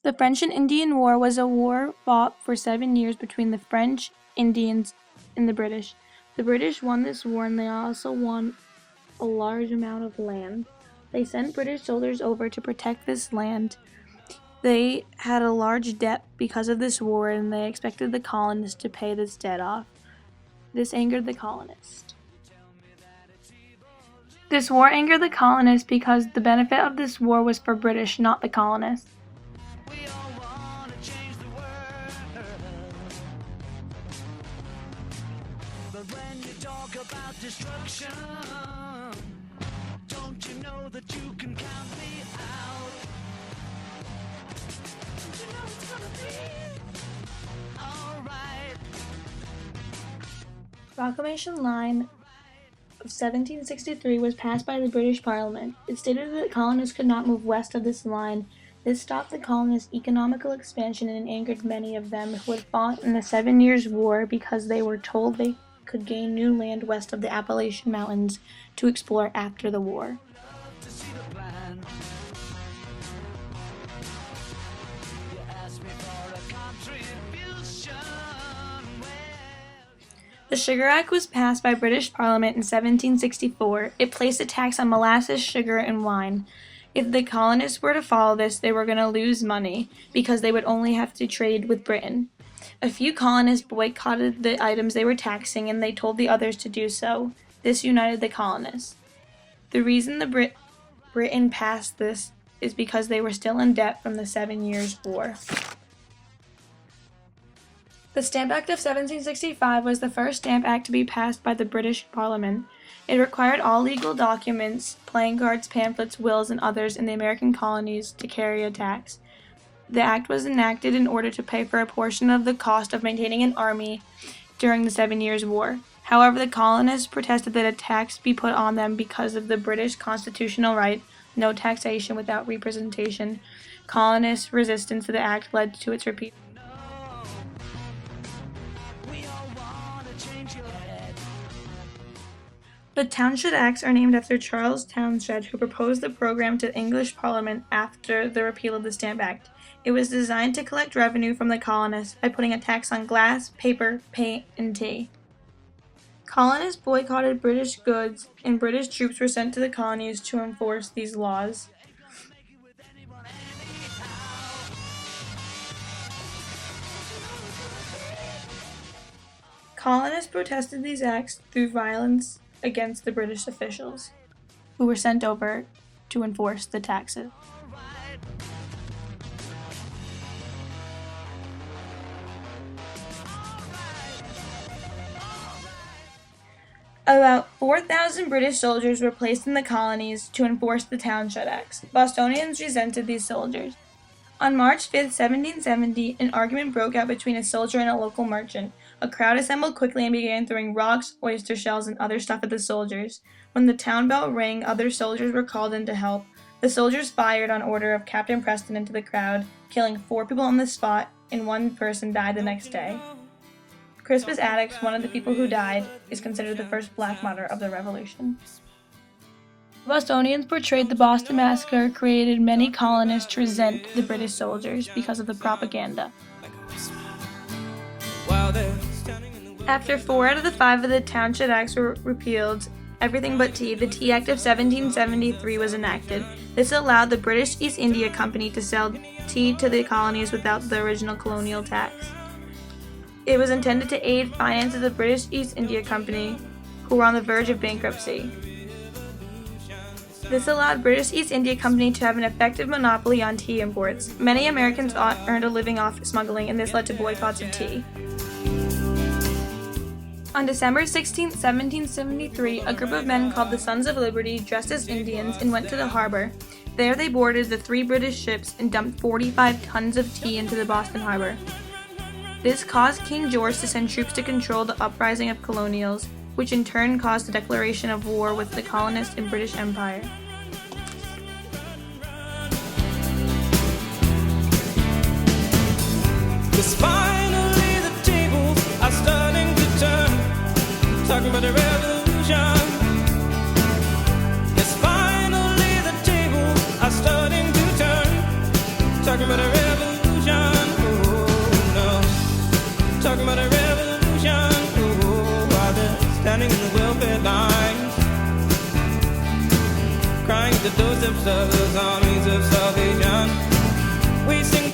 The French and Indian War was a war fought for 7 years between the French, Indians, and the British. The British won this war, and they also won a large amount of land. They sent British soldiers over to protect this land. They had a large debt because of this war, and they expected the colonists to pay this debt off. This angered the colonists. This war angered the colonists because the benefit of this war was for British, not the colonists. But when you talk about destruction, don't you know that you can count me out? Don't you know it's gonna be alright? Proclamation 9 of 1763 was passed by the British Parliament. It stated that colonists could not move west of this line. This stopped the colonists' economical expansion and angered many of them who had fought in the 7 Years' War because they were told they could gain new land west of the Appalachian Mountains to explore after the war. To see the plan. You asked me for a contribution. The Sugar Act was passed by British Parliament in 1764. It placed a tax on molasses, sugar, and wine. If the colonists were to follow this, they were going to lose money because they would only have to trade with Britain. A few colonists boycotted the items they were taxing, and they told the others to do so. This united the colonists. The reason Britain passed this is because they were still in debt from the 7 Years' War. The Stamp Act of 1765 was the first stamp act to be passed by the British Parliament. It required all legal documents, playing cards, pamphlets, wills, and others in the American colonies to carry a tax. The act was enacted in order to pay for a portion of the cost of maintaining an army during the 7 Years' War. However, the colonists protested that a tax be put on them because of the British constitutional right, no taxation without representation. Colonists' resistance to the act led to its repeal. The Townshend Acts are named after Charles Townshend, who proposed the program to the English Parliament after the repeal of the Stamp Act. It was designed to collect revenue from the colonists by putting a tax on glass, paper, paint, and tea. Colonists boycotted British goods, and British troops were sent to the colonies to enforce these laws. Colonists protested these acts through violence against the British officials, who were sent over to enforce the taxes. About 4,000 British soldiers were placed in the colonies to enforce the Townshend Acts. Bostonians resented these soldiers. On March 5, 1770, an argument broke out between a soldier and a local merchant. A crowd assembled quickly and began throwing rocks, oyster shells, and other stuff at the soldiers. When the town bell rang, other soldiers were called in to help. The soldiers fired on order of Captain Preston into the crowd, killing 4 people on the spot, and 1 person died the next day. Crispus Attucks, one of the people who died, is considered the first black martyr of the Revolution. Bostonians portrayed the Boston Massacre created many colonists to resent the British soldiers because of the propaganda. After 4 out of the 5 of the Townshend Acts were repealed, everything but tea, the Tea Act of 1773 was enacted. This allowed the British East India Company to sell tea to the colonies without the original colonial tax. It was intended to aid finance of the British East India Company, who were on the verge of bankruptcy. This allowed British East India Company to have an effective monopoly on tea imports. Many Americans earned a living off smuggling, and this led to boycotts of tea. On December 16, 1773, a group of men called the Sons of Liberty dressed as Indians and went to the harbor. There they boarded the 3 British ships and dumped 45 tons of tea into the Boston harbor. This caused King George to send troops to control the uprising of colonials, which in turn caused a declaration of war with the colonists and British Empire. Cause finally the tables are starting to turn, talking about the revolution. Yes, finally the tables are starting to turn, talking about the revolution. crying at the doorsteps of those armies of salvation. We sing